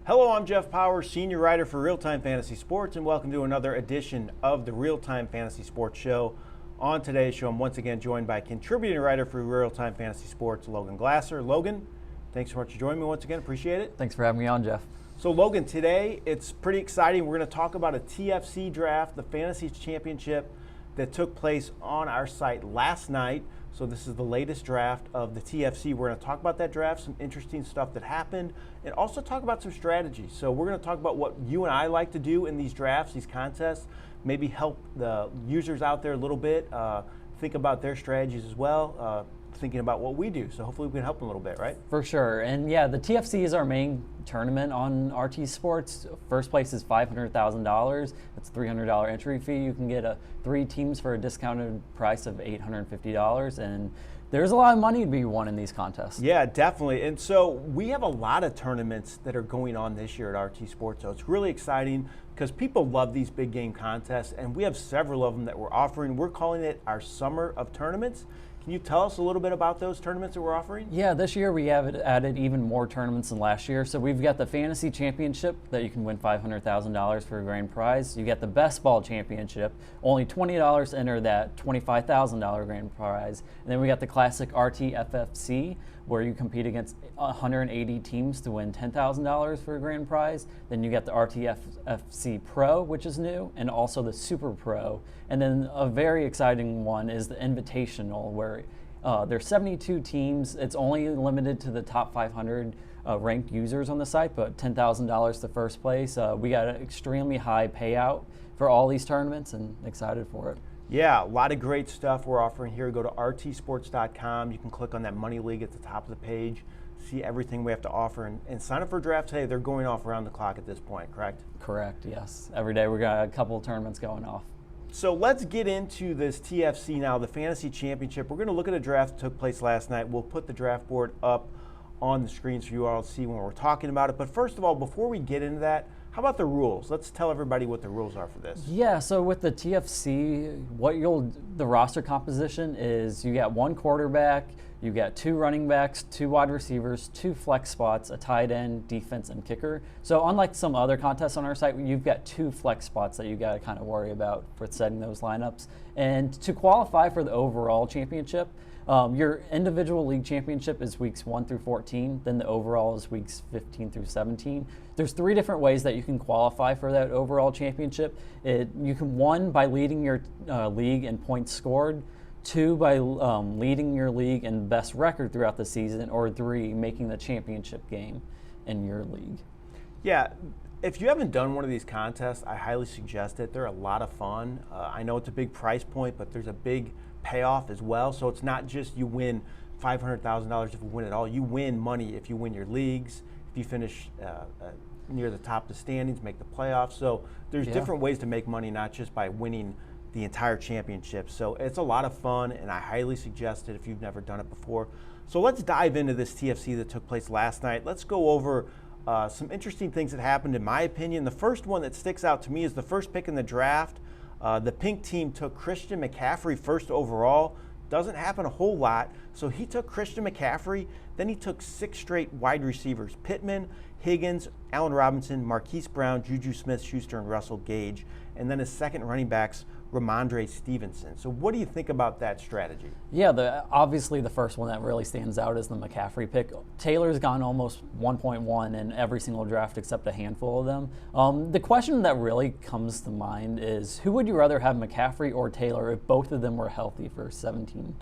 Hello, I'm Jeff Paur, senior writer for RealTime Fantasy Sports, and welcome to another edition of the RealTime Fantasy Sports Show. On today's show, I'm once again joined by contributing writer for RealTime Fantasy Sports, Logan Glaser. Logan, thanks so much for joining me once again. Appreciate it. Thanks for having me on, Jeff. So, Logan, today it's pretty exciting. We're going to talk about a TFC draft, the Fantasy Championship that took place on our site last night. So this is the latest draft of the TFC. We're going to talk about that draft, some interesting stuff that happened, and also talk about some strategies. So we're going to talk about what you and I like to do in these drafts, these contests, maybe help the users out there a little bit, think about their strategies as well, thinking about what we do. So hopefully we can help them a little bit, right? For sure. And yeah, the TFC is our main tournament on RT Sports. First place is $500,000. That's a $300 entry fee. You can get 3 teams for a discounted price of $850. And there's a lot of money to be won in these contests. Yeah, definitely. And so we have a lot of tournaments that are going on this year at RT Sports. So it's really exciting because people love these big game contests, and we have several of them that we're offering. We're calling it our Summer of Tournaments. Can you tell us a little bit about those tournaments that we're offering? Yeah, this year we have added even more tournaments than last year. So we've got the Fantasy Championship that you can win $500,000 for a grand prize. You get the Best Ball Championship, only $20 to enter that $25,000 grand prize. And then we got the Classic RTFFC, where you compete against 180 teams to win $10,000 for a grand prize. Then you get the RTFFC Pro, which is new, and also the Super Pro. And then a very exciting one is the Invitational, where there's 72 teams. It's only limited to the top 500 ranked users on the site, but $10,000 to first place. We got an extremely high payout for all these tournaments, and excited for it. Yeah, a lot of great stuff we're offering here. Go to rtsports.com. You can click on that Money League at the top of the page, see everything we have to offer, and sign up for a draft today. They're going off around the clock at this point, correct? Correct, yes. Every day we got a couple of tournaments going off. So let's get into this TFC now, the Fantasy Championship. We're going to look at a draft that took place last night. We'll put the draft board up on the screens for you all to see when we're talking about it. But first of all, before we get into that, how about the rules? Let's tell everybody what the rules are for this. Yeah, so with the TFC, the roster composition is you got 1 quarterback, you got 2 running backs, 2 wide receivers, 2 flex spots, a tight end, defense, and kicker. So unlike some other contests on our site, you've got 2 flex spots that you got to kind of worry about for setting those lineups. And to qualify for the overall championship, your individual league championship is weeks 1 through 14, then the overall is weeks 15 through 17. There's 3 different ways that you can qualify for that overall championship. You can 1 by leading your league in points scored, 2 by leading your league in best record throughout the season, or 3 making the championship game in your league. Yeah. If you haven't done one of these contests, I highly suggest it. They're a lot of fun. I know it's a big price point, but there's a big payoff as well. So it's not just you win $500,000 if you win it all. You win money if you win your leagues, if you finish near the top of the standings, make the playoffs. So there's different ways to make money, not just by winning the entire championship. So it's a lot of fun, and I highly suggest it if you've never done it before. So let's dive into this TFC that took place last night. Let's go over some interesting things that happened in my opinion. The first one that sticks out to me is the first pick in the draft. The pink team took Christian McCaffrey first overall. Doesn't happen a whole lot. So he took Christian McCaffrey. Then he took 6 straight wide receivers: Pittman, Higgins, Allen Robinson, Marquise Brown, Juju Smith-Schuster, and Russell Gage. And then his second running backs, Ramondre Stevenson. So what do you think about that strategy? Yeah, obviously the first one that really stands out is the McCaffrey pick. Taylor's gone almost 1.1 in every single draft except a handful of them. The question that really comes to mind is, who would you rather have, McCaffrey or Taylor, if both of them were healthy for 17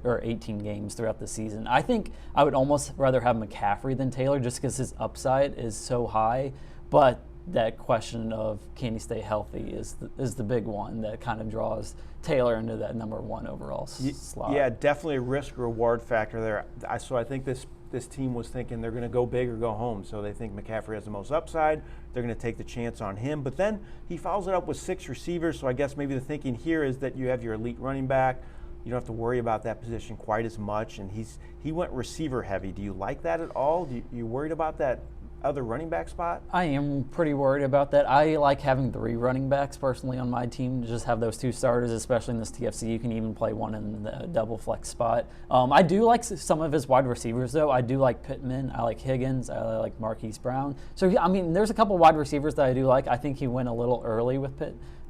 or 18 games throughout the season? I think I would almost rather have McCaffrey than Taylor, just because his upside is so high. But that question of can he stay healthy is the big one that kind of draws Taylor into that number 1 overall slot. Yeah, definitely a risk-reward factor there. So I think this team was thinking they're going to go big or go home. So they think McCaffrey has the most upside. They're going to take the chance on him. But then he follows it up with 6 receivers. So I guess maybe the thinking here is that you have your elite running back. You don't have to worry about that position quite as much. And he went receiver heavy. Do you like that at all? You worried about that other running back spot? I am pretty worried about that. I like having 3 running backs personally on my team to just have those 2 starters, especially in this TFC. You can even play one in the double flex spot. I do like some of his wide receivers, though. I do like Pittman. I like Higgins. I like Marquise Brown. So, I mean, there's a couple wide receivers that I do like. I think he went a little early with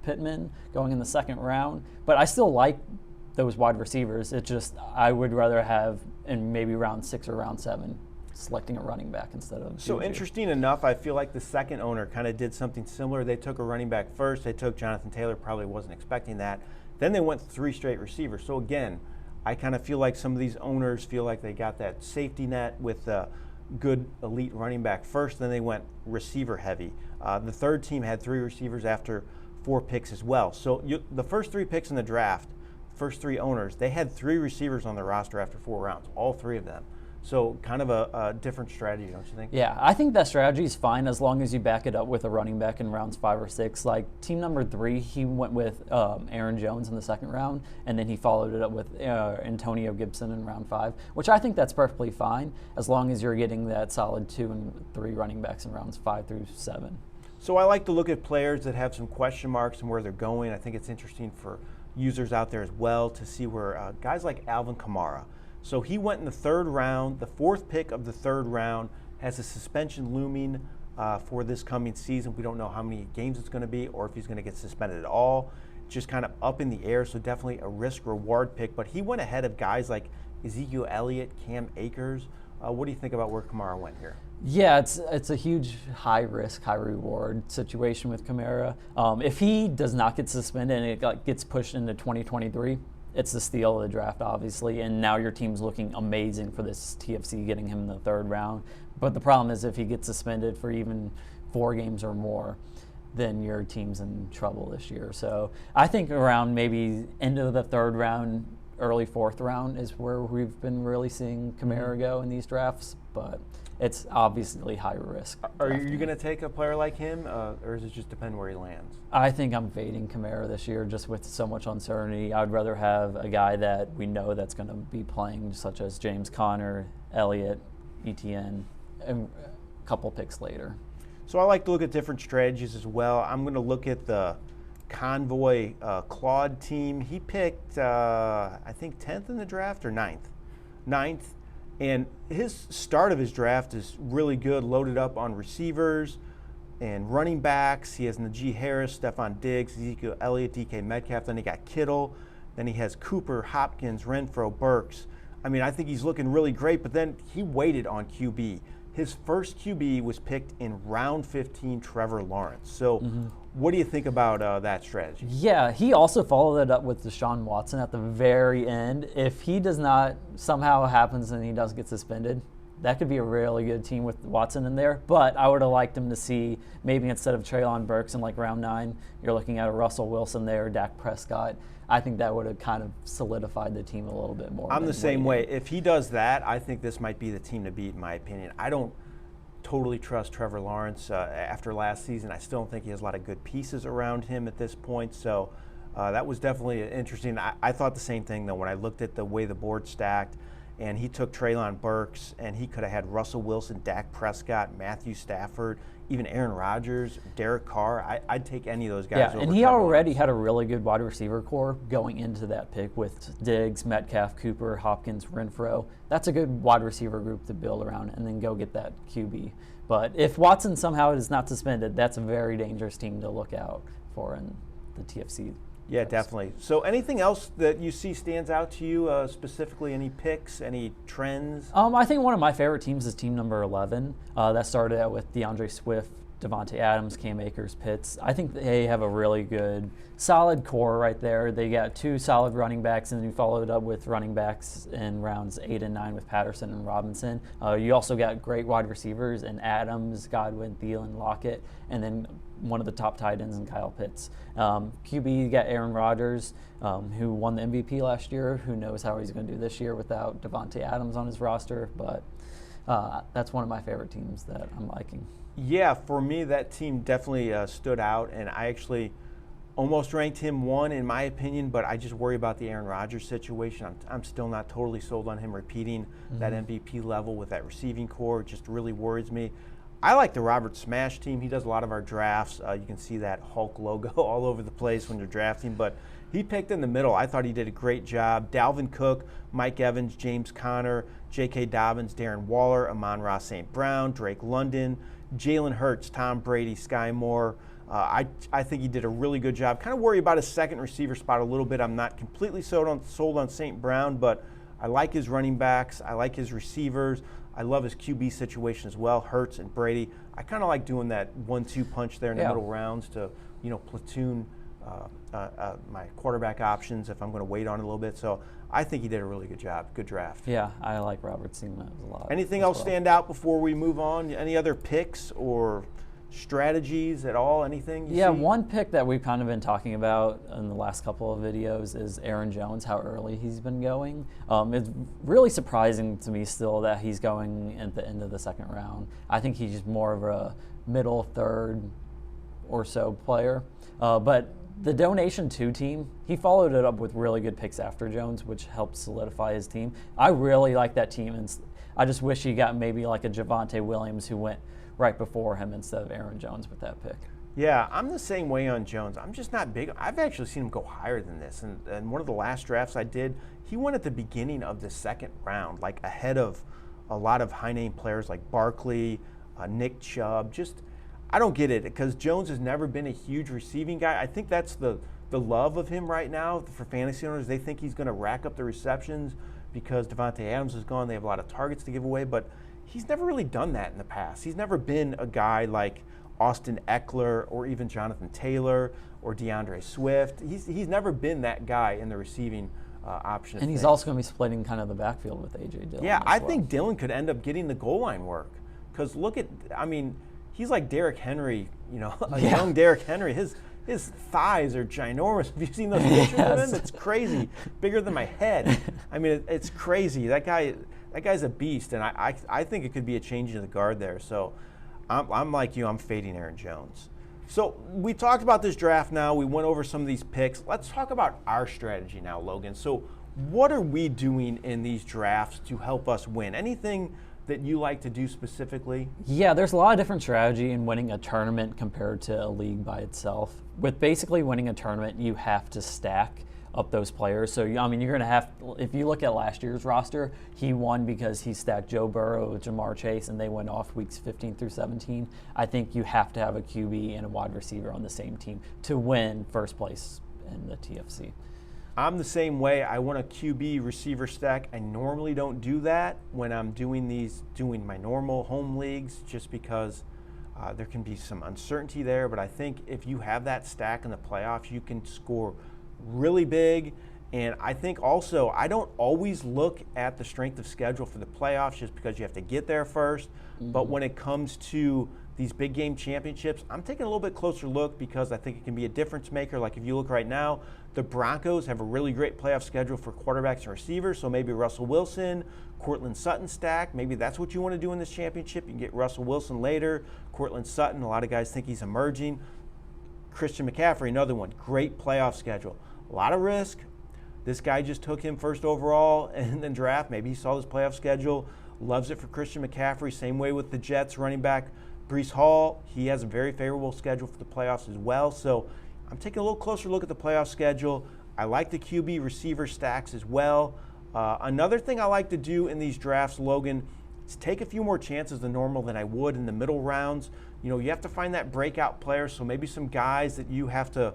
Pittman going in the 2nd round. But I still like those wide receivers. It's just I would rather have in maybe round 6 or round 7. Selecting a running back instead of So interesting enough, I feel like the second owner kind of did something similar. They took a running back first. They took Jonathan Taylor, probably wasn't expecting that. Then they went 3 straight receivers. So again, I kind of feel like some of these owners feel like they got that safety net with a good elite running back first. Then they went receiver heavy. The third team had 3 receivers after 4 picks as well. So the first 3 picks in the draft, first 3 owners, they had 3 receivers on their roster after 4 rounds, all 3 of them. So kind of a different strategy, don't you think? Yeah, I think that strategy is fine as long as you back it up with a running back in rounds 5 or 6. Like team number 3, he went with Aaron Jones in the 2nd round, and then he followed it up with Antonio Gibson in round 5, which I think that's perfectly fine as long as you're getting that solid 2 and 3 running backs in rounds 5 through 7. So I like to look at players that have some question marks and where they're going. I think it's interesting for users out there as well to see where guys like Alvin Kamara. So he went in the 3rd round, the 4th pick of the 3rd round, has a suspension looming for this coming season. We don't know how many games it's going to be or if he's going to get suspended at all. Just kind of up in the air, so definitely a risk-reward pick. But he went ahead of guys like Ezekiel Elliott, Cam Akers. What do you think about where Kamara went here? Yeah, it's a huge high-risk, high-reward situation with Kamara. If he does not get suspended and it gets pushed into 2023, it's the steal of the draft, obviously, and now your team's looking amazing for this TFC getting him in the 3rd round. But the problem is if he gets suspended for even 4 games or more, then your team's in trouble this year. So I think around maybe end of the 3rd round, early 4th round is where we've been really seeing Kamara go in these drafts, but it's obviously high risk. Are you going to take a player like him, or does it just depend where he lands? I think I'm fading Kamara this year just with so much uncertainty. I'd rather have a guy that we know that's going to be playing, such as James Conner, Elliott, ETN, and a couple picks later. So I like to look at different strategies as well. I'm going to look at the Convoy Claude team. He picked, I think, 10th in the draft or 9th? 9th. And his start of his draft is really good, loaded up on receivers and running backs. He has Najee Harris, Stephon Diggs, Ezekiel Elliott, DK Metcalf. Then he got Kittle. Then he has Cooper, Hopkins, Renfro, Burks. I mean, I think he's looking really great, but then he waited on QB. His first QB was picked in round 15, Trevor Lawrence. So what do you think about that strategy? Yeah, he also followed it up with Deshaun Watson at the very end. If he does not, somehow happens and he does get suspended, that could be a really good team with Watson in there. But I would have liked him to see maybe instead of Treylon Burks in like round 9, you're looking at a Russell Wilson there, Dak Prescott. I think that would have kind of solidified the team a little bit more. I'm the same way. If he does that, I think this might be the team to beat, in my opinion. I don't totally trust Trevor Lawrence after last season. I still don't think he has a lot of good pieces around him at this point. So that was definitely interesting. I thought the same thing, though, when I looked at the way the board stacked. And he took Treylon Burks, and he could have had Russell Wilson, Dak Prescott, Matthew Stafford, even Aaron Rodgers, Derek Carr. I'd take any of those guys over and he Trevor already Lawrence. had a really good wide receiver core going into that pick with Diggs, Metcalf, Cooper, Hopkins, Renfro. That's a good wide receiver group to build around and then go get that QB. But if Watson somehow is not suspended, that's a very dangerous team to look out for in the TFC. Yeah, definitely. So anything else that you see stands out to you, specifically any picks, any trends? I think one of my favorite teams is team number 11. That started out with DeAndre Swift, Devontae Adams, Cam Akers, Pitts. I think they have a really good, solid core right there. They got 2 solid running backs, and then you followed up with running backs in rounds 8 and 9 with Patterson and Robinson. You also got great wide receivers in Adams, Godwin, Thielen, Lockett, and then one of the top tight ends in Kyle Pitts. QB, you got Aaron Rodgers, who won the MVP last year. Who knows how he's going to do this year without Devontae Adams on his roster, but that's one of my favorite teams that I'm liking. Yeah, for me, that team definitely stood out, and I actually almost ranked him 1 in my opinion, but I just worry about the Aaron Rodgers situation. I'm still not totally sold on him repeating that MVP level with that receiving core. It just really worries me. I like the Robert Smash team. He does a lot of our drafts. You can see that Hulk logo all over the place when you're drafting, but he picked in the middle. I thought he did a great job. Dalvin Cook, Mike Evans, James Conner, J.K. Dobbins, Darren Waller, Amon-Ra St. Brown, Drake London, Jalen Hurts, Tom Brady, Sky Moore. I think he did a really good job. Kind of worry about his second receiver spot a little bit. I'm not completely sold on St. Brown, but I like his running backs. I like his receivers. I love his QB situation as well, Hurts and Brady. I kind of like doing that 1-2 punch there in the middle rounds to, platoon my quarterback options if I'm going to wait on it a little bit. So I think he did a really good job. Good draft. Yeah, I like Robert's team a lot. Anything else stand out before we move on? Any other picks or strategies at all? Anything you see? One pick that we've kind of been talking about in the last couple of videos is Aaron Jones, how early he's been going. It's really surprising to me still that he's going at the end of the second round. I think he's more of a middle third or so player. But the donation 2 team, he followed it up with really good picks after Jones, which helped solidify his team. I really like that team, and I just wish he got maybe like a Javonte Williams who went right before him instead of Aaron Jones with that pick. Yeah, I'm the same way on Jones. I'm just not big. I've actually seen him go higher than this. And one of the last drafts I did, he went at the beginning of the second round, like ahead of a lot of high-name players like Barkley, Nick Chubb. I don't get it because Jones has never been a huge receiving guy. I think that's the love of him right now for fantasy owners. They think he's going to rack up the receptions because Devontae Adams is gone. They have a lot of targets to give away, but he's never really done that in the past. He's never been a guy like Austin Eckler or even Jonathan Taylor or DeAndre Swift. He's never been that guy in the receiving option. And he's also going to be splitting kind of the backfield with A.J. Dillon. Yeah, I think Dillon could end up getting the goal line work because he's like Derrick Henry, young Derrick Henry. His thighs are ginormous. Have you seen those pictures of him? It's crazy, bigger than my head. It's crazy. That guy's a beast, and I think it could be a change in the guard there. So I'm like you. I'm fading Aaron Jones. So we talked about this draft now. We went over some of these picks. Let's talk about our strategy now, Logan. So what are we doing in these drafts to help us win? Anything that you like to do specifically? Yeah, there's a lot of different strategy in winning a tournament compared to a league by itself. With basically winning a tournament, you have to stack up those players. So, you're going to have, if you look at last year's roster, he won because he stacked Joe Burrow with Jamar Chase, and they went off weeks 15 through 17. I think you have to have a QB and a wide receiver on the same team to win first place in the TFC. I'm the same way. I want a QB receiver stack. I normally don't do that when I'm doing my normal home leagues just because there can be some uncertainty there. But I think if you have that stack in the playoffs, you can score really big. And I think also I don't always look at the strength of schedule for the playoffs just because you have to get there first. Mm-hmm. But when it comes to these big game championships, I'm taking a little bit closer look because I think it can be a difference maker. Like if you look right now, the Broncos have a really great playoff schedule for quarterbacks and receivers, so maybe Russell Wilson, Courtland Sutton stack. Maybe that's what you want to do in this championship. You can get Russell Wilson later, Courtland Sutton. A lot of guys think he's emerging. Christian McCaffrey, another one. Great playoff schedule. A lot of risk. This guy just took him first overall in the draft. Maybe he saw this playoff schedule, loves it for Christian McCaffrey. Same way with the Jets running back Breece Hall. He has a very favorable schedule for the playoffs as well. So I'm taking a little closer look at the playoff schedule. I like the QB receiver stacks as well. Another thing I like to do in these drafts, Logan, is take a few more chances than normal than I would in the middle rounds. You have to find that breakout player, so maybe some guys that you have to,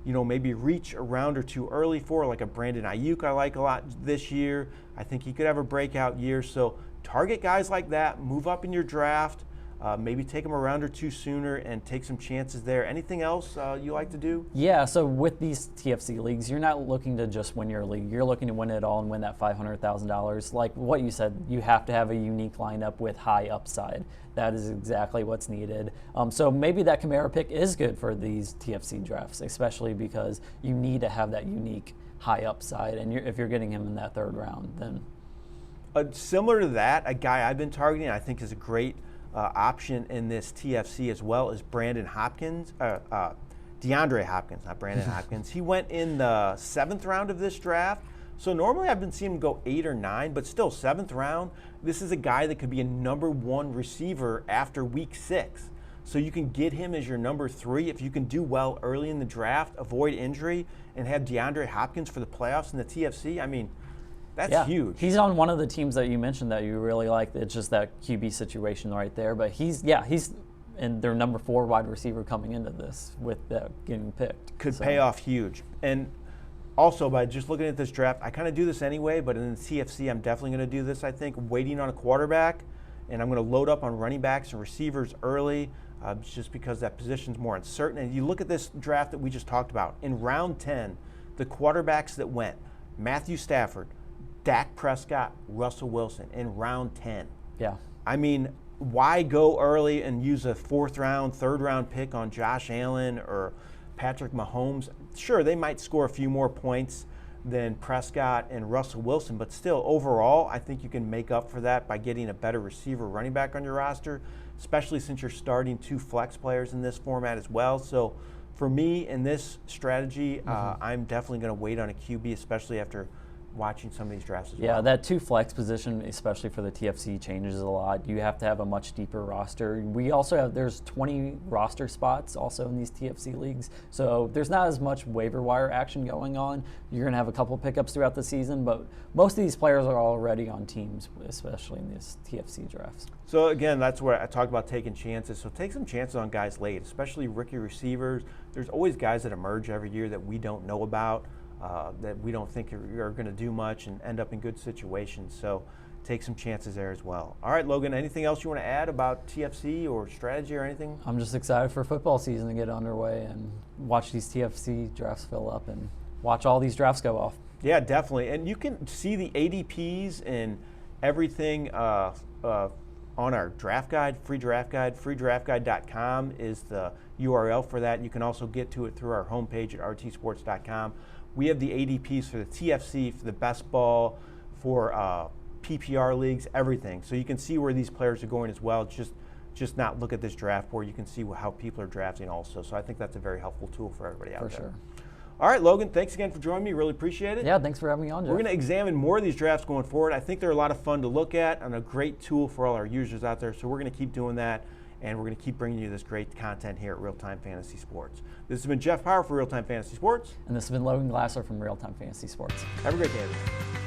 maybe reach a round or two early for, like a Brandon Ayuk I like a lot this year. I think he could have a breakout year. So target guys like that, move up in your draft. Maybe take them a round or two sooner and take some chances there. Anything else you like to do? Yeah, so with these TFC leagues, you're not looking to just win your league. You're looking to win it all and win that $500,000. Like what you said, you have to have a unique lineup with high upside. That is exactly what's needed. So maybe that Kamara pick is good for these TFC drafts, especially because you need to have that unique high upside. And if you're getting him in that third round, then. Similar to that, a guy I've been targeting I think is a great option in this TFC as well is DeAndre Hopkins, not Brandon Hopkins. He went in the 7th round of this draft, So normally I've been seeing him go 8 or 9, but still 7th round. This is a guy that could be a #1 receiver after week 6. So you can get him as your #3 if you can do well early in the draft, avoid injury, and have DeAndre Hopkins for the playoffs in the TFC. I mean, that's huge. He's on one of the teams that you mentioned that you really like. It's just that QB situation right there. But he's and their #4 wide receiver coming into this with that getting picked. Could pay off huge. And also, by just looking at this draft, I kind of do this anyway, but in the TFC, I'm definitely going to do this, I think, waiting on a quarterback, and I'm going to load up on running backs and receivers early just because that position's more uncertain. And you look at this draft that we just talked about. In round 10, the quarterbacks that went, Matthew Stafford, Dak Prescott, Russell Wilson in round 10. Yeah. I mean, why go early and use a 4th round, 3rd round pick on Josh Allen or Patrick Mahomes? Sure, they might score a few more points than Prescott and Russell Wilson, but still, overall, I think you can make up for that by getting a better receiver running back on your roster, especially since you're starting 2 flex players in this format as well. So for me, in this strategy, I'm definitely going to wait on a QB, especially after watching some of these drafts as well. Yeah, that 2 flex position, especially for the TFC, changes a lot. You have to have a much deeper roster. We also have, there's 20 roster spots also in these TFC leagues, so there's not as much waiver wire action going on. You're going to have a couple pickups throughout the season, but most of these players are already on teams, especially in these TFC drafts. So again, that's where I talked about taking chances. So take some chances on guys late, especially rookie receivers. There's always guys that emerge every year that we don't know about. That we don't think are going to do much and end up in good situations. So take some chances there as well. All right, Logan, anything else you want to add about TFC or strategy or anything? I'm just excited for football season to get underway and watch these TFC drafts fill up and watch all these drafts go off. Yeah, definitely. And you can see the ADPs and everything on our draft guide, free draft guide. freedraftguide.com is the URL for that. You can also get to it through our homepage at rtsports.com. We have the ADPs for the TFC, for the best ball, for PPR leagues, everything. So you can see where these players are going as well. Just not look at this draft board. You can see how people are drafting also. So I think that's a very helpful tool for everybody out there. For sure. All right, Logan, thanks again for joining me. Really appreciate it. Yeah, thanks for having me on, Jeff. We're going to examine more of these drafts going forward. I think they're a lot of fun to look at and a great tool for all our users out there. So we're going to keep doing that, and we're going to keep bringing you this great content here at RealTime Fantasy Sports. This has been Jeff Paur for RealTime Fantasy Sports. And this has been Logan Glaser from RealTime Fantasy Sports. Have a great day, everyone.